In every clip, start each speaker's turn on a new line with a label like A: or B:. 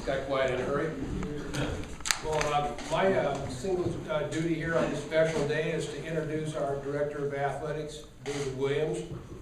A: got quiet in a hurry. Well, my single duty here on this special day is to introduce our Director of Athletics, David Williams,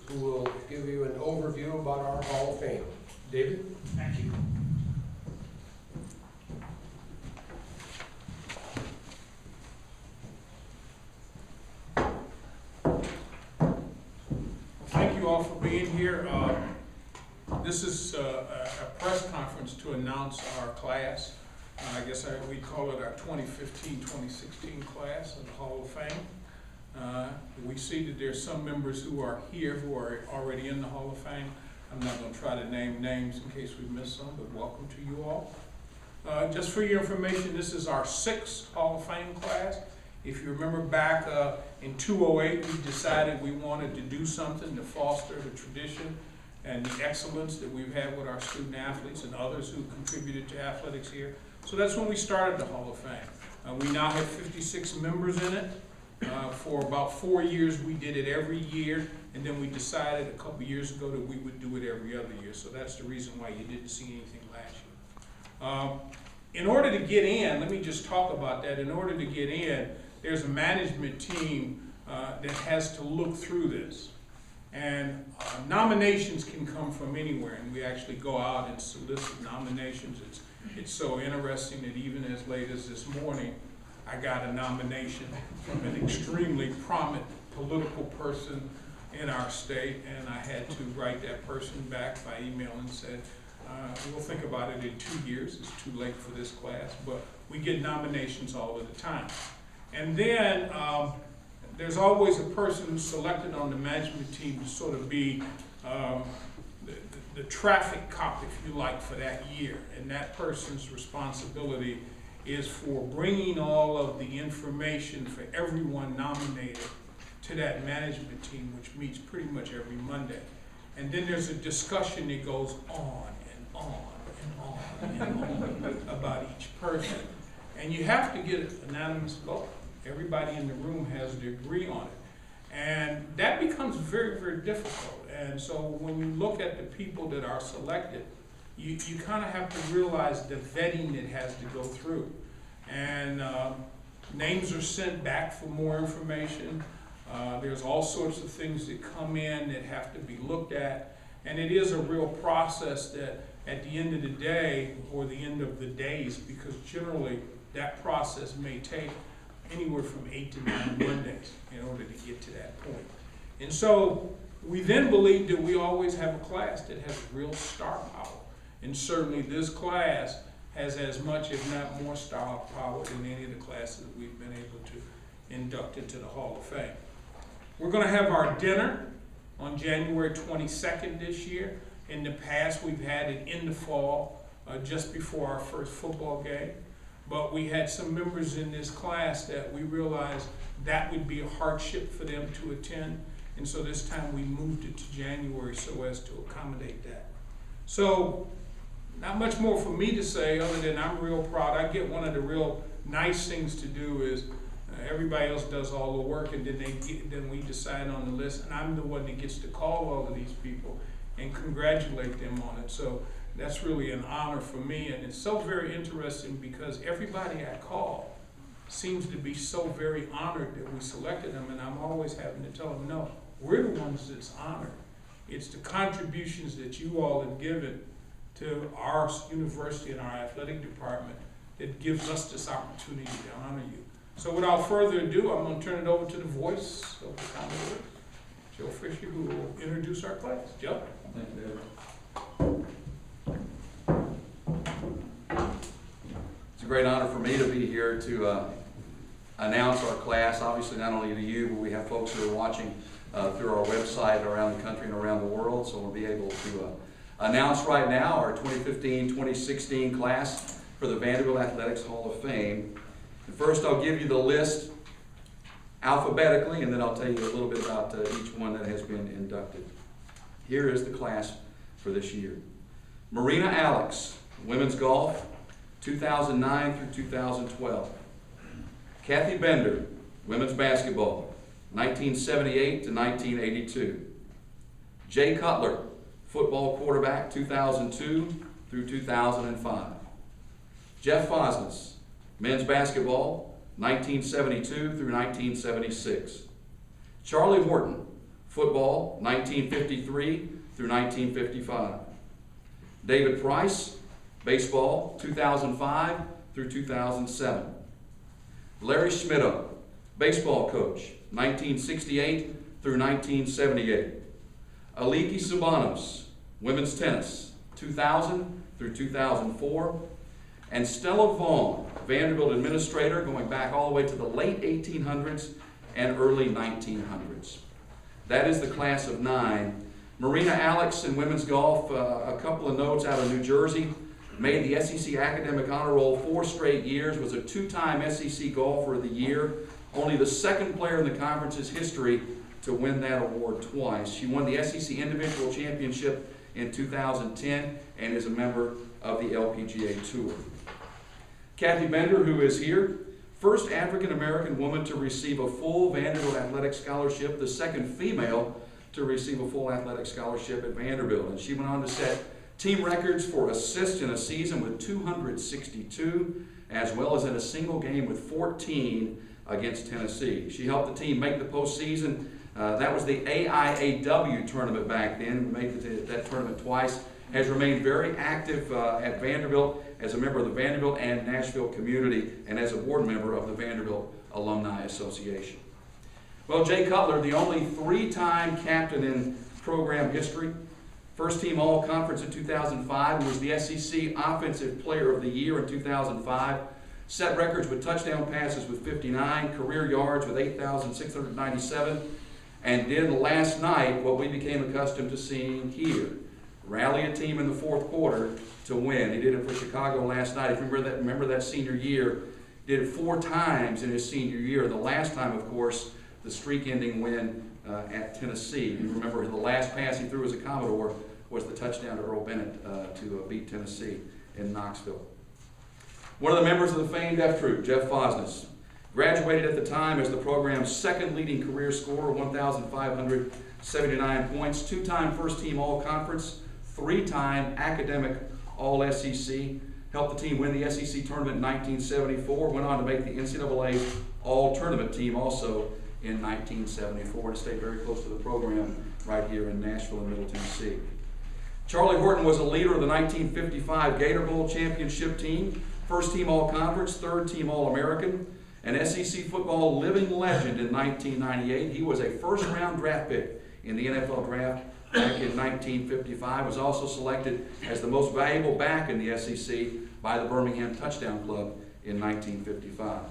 A: who will give you an overview about our Hall of Fame. David?
B: Thank you. Thank you all for being here. This is a press conference to announce our class. I guess we call it our 2015-2016 class of the Hall of Fame. We see that there's some members who are here who are already in the Hall of Fame. I'm not going to try to name names in case we miss some, but welcome to you all. Just for your information, this is our 6th Hall of Fame class. If you remember back in 2008, we decided we wanted to do something to foster the tradition and the excellence that we've had with our student athletes and others who contributed to athletics here. So that's when we started the Hall of Fame. We now have 56 members in it. For about 4 years, we did it every year, and then we decided a couple years ago that we would do it every other year. So that's the reason why you didn't see anything last year. In order to get in, let me just talk about that. In order to get in, there's a management team that has to look through this. And nominations can come from anywhere, and we actually go out and solicit nominations. It's so interesting that even as late as this morning, I got a nomination from an extremely prominent political person in our state, and I had to write that person back by email and said, we'll think about it in 2 years. It's too late for this class, but we get nominations all of the time. And then there's always a person who's selected on the management team to sort of be the traffic cop, if you like, for that year. And that person's responsibility is for bringing all of the information for everyone nominated to that management team, which meets pretty much every Monday. And then there's a discussion that goes on and on and on and on about each person. And you have to get an unanimous vote. Everybody in the room has to agree on it. And that becomes very, very difficult. And so when you look at the people that are selected, you kind of have to realize the vetting that has to go through. And names are sent back for more information. There's all sorts of things that come in that have to be looked at. And it is a real process that at the end of the day, or the end of the days, because generally that process may take anywhere from 8 to 9 Mondays in order to get to that point. And so we then believe that we always have a class that has real star power. And certainly this class has as much, if not more, star power than any of the classes we've been able to induct into the Hall of Fame. We're going to have our dinner on January 22nd this year. In the past, we've had it in the fall, just before our first football game. But we had some members in this class that we realized that would be a hardship for them to attend. And so this time we moved it to January so as to accommodate that. So not much more for me to say other than I'm real proud. I get one of the real nice things to do is everybody else does all the work, and then we decide on the list, and I'm the one that gets to call all of these people and congratulate them on it. So that's really an honor for me, and it's so very interesting because everybody I call seems to be so very honored that we selected them, and I'm always having to tell them, no, we're the ones that's honored. It's the contributions that you all have given to our university and our athletic department that gives us this opportunity to honor you. So without further ado, I'm going to turn it over to the voice of the Commodore, Joe Fisher, who will introduce our class. Joe?
C: Thank you, David. It's a great honor for me to be here to announce our class, obviously not only to you, but we have folks who are watching through our website around the country and around the world, so we'll be able to announce right now our 2015-2016 class for the Vanderbilt Athletics Hall of Fame. And first I'll give you the list alphabetically, and then I'll tell you a little bit about each one that has been inducted. Here is the class for this year. Marina Alex, women's golf, 2009 through 2012. Kathy Bender, women's basketball, 1978 to 1982. Jay Cutler, football quarterback, 2002 through 2005. Jeff Fosnes, men's basketball, 1972 through 1976. Charlie Horton, football, 1953 through 1955. David Price, baseball, 2005 through 2007. Larry Schmitto, baseball coach, 1968 through 1978. Aliki Subanos, women's tennis, 2000 through 2004. And Stella Vaughn, Vanderbilt administrator, going back all the way to the late 1800s and early 1900s. That is the class of 9. Marina Alex in women's golf, a couple of notes out of New Jersey, made the SEC Academic Honor Roll 4 straight years, was a 2-time SEC Golfer of the Year, only the second player in the conference's history to win that award twice. She won the SEC Individual Championship in 2010 and is a member of the LPGA Tour. Kathy Bender, who is here, first African-American woman to receive a full Vanderbilt Athletic Scholarship, the second female to receive a full athletic scholarship at Vanderbilt. And she went on to set team records for assists in a season with 262, as well as in a single game with 14 against Tennessee. She helped the team make the postseason. That was the AIAW tournament back then. We made that tournament twice. Has remained very active at Vanderbilt as a member of the Vanderbilt and Nashville community and as a board member of the Vanderbilt Alumni Association. Well, Jay Cutler, the only 3-time captain in program history, first team All-Conference in 2005, was the SEC Offensive Player of the Year in 2005, set records with touchdown passes with 59, career yards with 8,697, and did last night what we became accustomed to seeing here, rally a team in the fourth quarter to win. He did it for Chicago last night. If you remember that senior year, did it 4 times in his senior year. The last time, of course, the streak-ending win at Tennessee. You remember the last pass he threw as a Commodore was the touchdown to Earl Bennett to beat Tennessee in Knoxville. One of the members of the famed F Troop, Jeff Fosnes, graduated at the time as the program's second leading career scorer, 1,579 points, 2-time first-team All-Conference, 3-time academic All-SEC, helped the team win the SEC tournament in 1974, went on to make the NCAA All-Tournament team also in 1974, and stayed very close to the program right here in Nashville and Middle Tennessee. Charlie Horton was a leader of the 1955 Gator Bowl championship team, first-team All-Conference, third-team All-American, an SEC football living legend in 1998. He was a first-round draft pick in the NFL draft back in 1955, was also selected as the most valuable back in the SEC by the Birmingham Touchdown Club in 1955.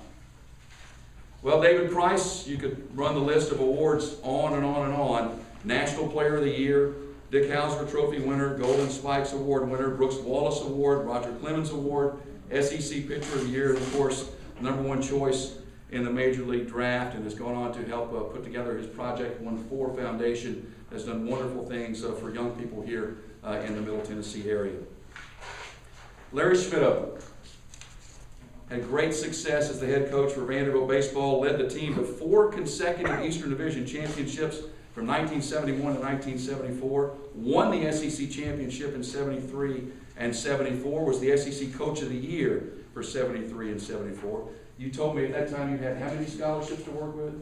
C: Well, David Price, you could run the list of awards on and on and on. National Player of the Year, Dick Hauser Trophy winner, Golden Spikes Award winner, Brooks Wallace Award, Roger Clemens Award, SEC Pitcher of the Year, and of course, #1 choice in the Major League Draft, and has gone on to help put together his Project 1-4 Foundation. Has done wonderful things for young people here in the Middle Tennessee area. Larry Schmitto had great success as the head coach for Vanderbilt baseball, led the team to 4 consecutive Eastern Division championships from 1971 to 1974, won the SEC championship in 73 and 74, was the SEC Coach of the Year for 73 and 74. You told me at that time you had how many scholarships to work with?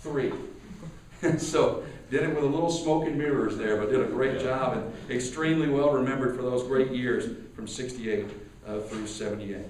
C: 3. So did it with a little smoke and mirrors there, but did a great job and extremely well remembered for those great years from 68 through 78.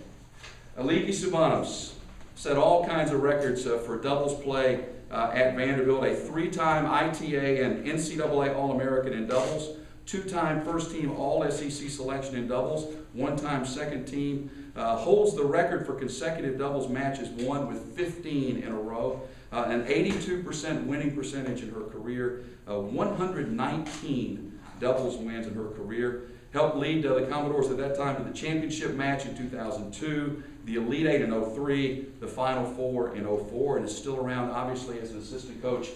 C: Aliki Subanos set all kinds of records for doubles play at Vanderbilt, a 3-time ITA and NCAA All-American in doubles, 2-time first-team All-SEC selection in doubles, 1-time second team, holds the record for consecutive doubles matches won with 15 in a row, an 82% winning percentage in her career, 119 doubles wins in her career, helped lead the Commodores at that time to the championship match in 2002, the Elite Eight in 03, the Final Four in 04, and is still around, obviously, as an assistant coach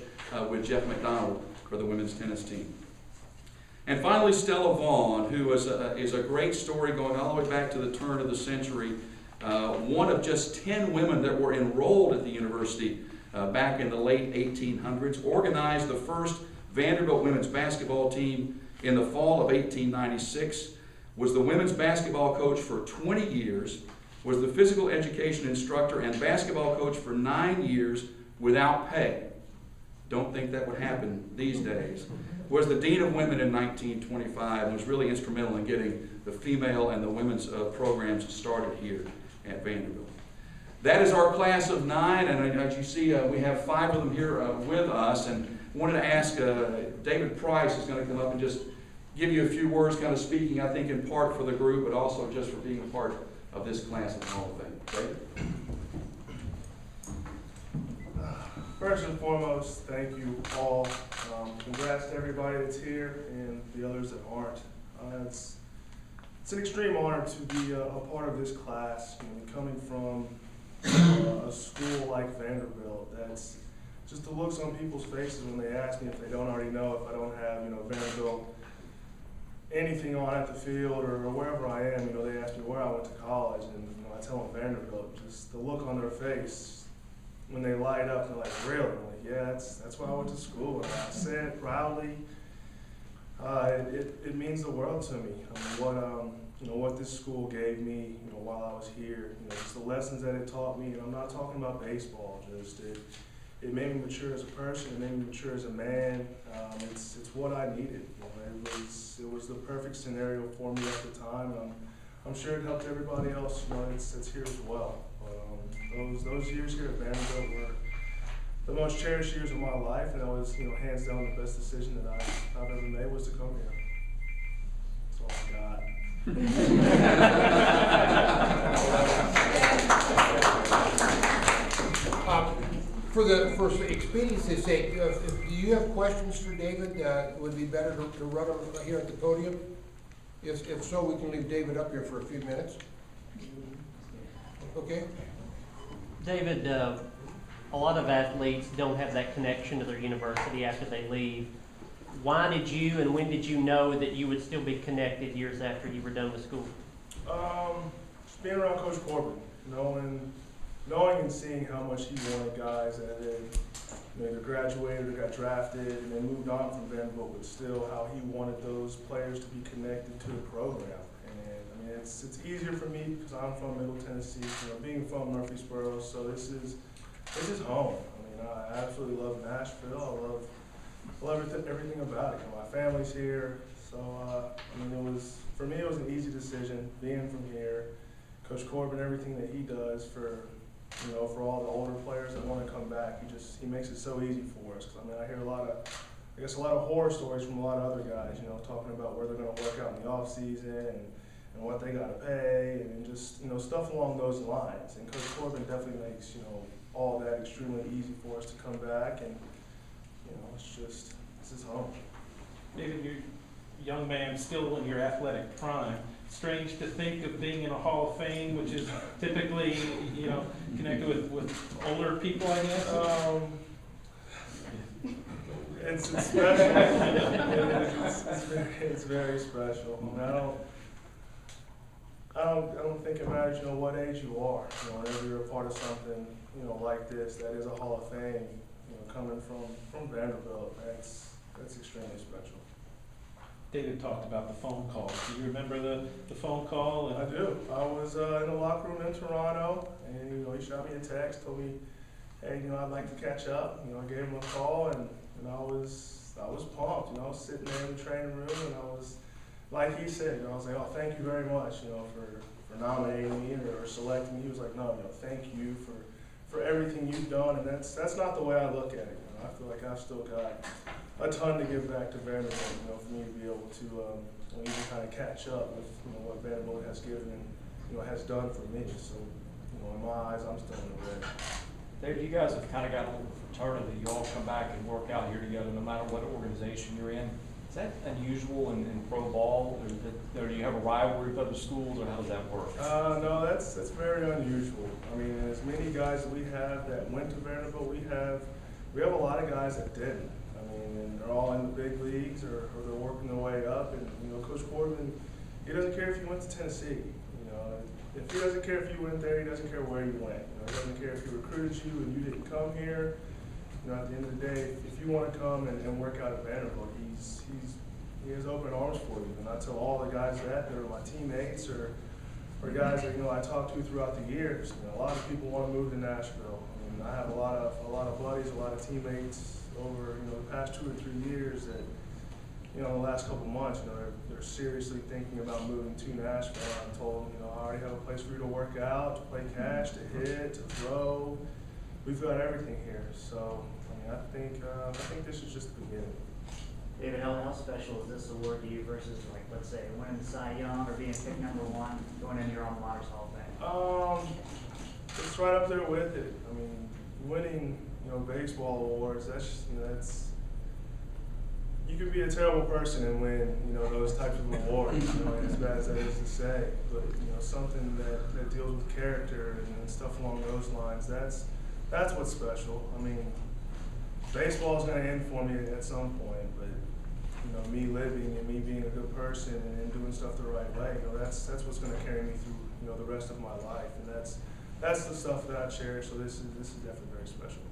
C: with Jeff McDonald for the women's tennis team. And finally, Stella Vaughn, who is a great story going all the way back to the turn of the century, one of just 10 women that were enrolled at the university back in the late 1800s, organized the first Vanderbilt women's basketball team in the fall of 1896, was the women's basketball coach for 20 years, was the physical education instructor and basketball coach for 9 years without pay. Don't think that would happen these days. Was the dean of women in 1925 and was really instrumental in getting the female and the women's programs started here at Vanderbilt. That is our class of 9, and as you see, we have 5 of them here with us, and wanted to ask, David Price is going to come up and just give you a few words, kind of speaking, I think, in part for the group, but also just for being a part of this class in the Hall of Fame. David?
D: First and foremost, thank you all. Congrats to everybody that's here and the others that aren't. It's an extreme honor to be a part of this class. You know, coming from a school like Vanderbilt, that's just the looks on people's faces when they ask me if they don't already know, if I don't have, Vanderbilt anything on at the field or wherever I am. They ask me where I went to college, and I tell them Vanderbilt. Just the look on their face when they light up, they're like, really? I'm like, yeah, that's where I went to school. And I say it proudly. It means the world to me. I mean, what this school gave me, while I was here, just the lessons that it taught me. And I'm not talking about baseball. Just it made me mature as a person. It made me mature as a man. It's what I needed. It was the perfect scenario for me at the time, and I'm sure it helped everybody else. That's here as well. But those years here at Vanderbilt were the most cherished years of my life, and that was hands down the best decision that I've ever made was to come here. That's all I got.
A: For expediency's sake, do you have questions for David? Would it be better to run them here at the podium? If so, we can leave David up here for a few minutes. Okay.
E: David, a lot of athletes don't have that connection to their university after they leave. Why did you, and when did you know that you would still be connected years after you were done with school?
D: Just being around Coach Corbin, knowing and seeing how much he wanted guys that had either graduated or got drafted and then moved on from Vanderbilt, but still how he wanted those players to be connected to the program. And I mean, it's easier for me because I'm from Middle Tennessee, being from Murfreesboro, so this is home. I mean, I absolutely love Nashville. I love everything about it. My family's here, so I mean, for me it was an easy decision being from here. Coach Corbin, everything that he does for all the older players that want to come back, he makes it so easy for us. 'Cause I mean, I hear a lot of horror stories from a lot of other guys, talking about where they're going to work out in the off season and what they got to pay and just stuff along those lines. And Coach Corbin definitely makes all that extremely easy for us to come back, and this is home.
F: David, you're a young man still in your athletic prime. Strange to think of being in a Hall of Fame, which is typically, connected with older people, I guess.
D: It's special. It's very special. I mean, I don't think it matters, what age you are. Whenever you're a part of something, like this, that is a Hall of Fame. Coming from Vanderbilt, that's extremely special.
F: David talked about the phone calls. Do you remember the phone call?
D: I do. I was in the locker room in Toronto, and he shot me a text, told me, hey, I'd like to catch up. I gave him a call, and I was pumped. I was sitting there in the training room, and I was, like he said, I was like, oh, thank you very much, for nominating me or selecting me. He was like, no, thank you for everything you've done, and that's not the way I look at it. I feel like I've still got a ton to give back to Vanderbilt, for me to be able to even kind of catch up with what Vanderbilt has given and has done for me. So in my eyes, I'm still in the red.
G: David, you guys have kind of got a little fraternity. You all come back and work out here together no matter what organization you're in. Is that unusual in pro ball, or do you have a rivalry with other schools, or how does that work?
D: No, that's very unusual. I mean, as many guys that we have that went to Vanderbilt, we have a lot of guys that didn't. I mean, and they're all in the big leagues or they're working their way up. And Coach Corbin, he doesn't care if you went to Tennessee. If he doesn't care if you went there, he doesn't care where you went. He doesn't care if he recruited you and you didn't come here. At the end of the day, if you want to come and work out at Vanderbilt, he has open arms for you. And I tell all the guys that are my teammates or for guys that, I talk to throughout the years, a lot of people want to move to Nashville. I mean, I have a lot of buddies, a lot of teammates over, the past 2 or 3 years that, the last couple months, they're seriously thinking about moving to Nashville. I told them, I already have a place for you to work out, to play catch, to hit, to throw. We've got everything here. So, I think this is just the beginning.
H: David, how special is this award to you versus, like, let's say, winning the Cy Young or being picked #1 going into your alma mater's Hall of Fame?
D: It's right up there with it. I mean, winning, baseball awards, that's, you could be a terrible person and win, those types of awards, as bad as that is to say. But, something that deals with character and stuff along those lines, that's what's special. I mean, baseball's gonna end for me at some point, but, me living and me being a good person and doing stuff the right way, that's what's gonna carry me through, the rest of my life. And that's the stuff that I cherish, so this is definitely very special.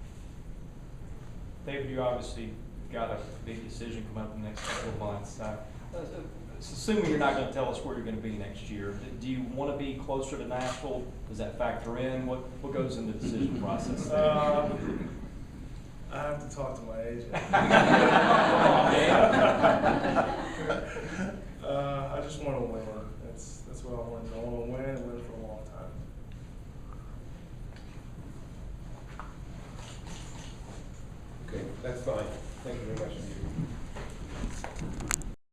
G: David, you obviously got a big decision coming up in the next couple of months. Assuming you're not going to tell us where you're going to be next year, do you want to be closer to Nashville? Does that factor in? What goes in the decision process?
D: I have to talk to my agent. I just want to win. That's what I want to do. I want to win.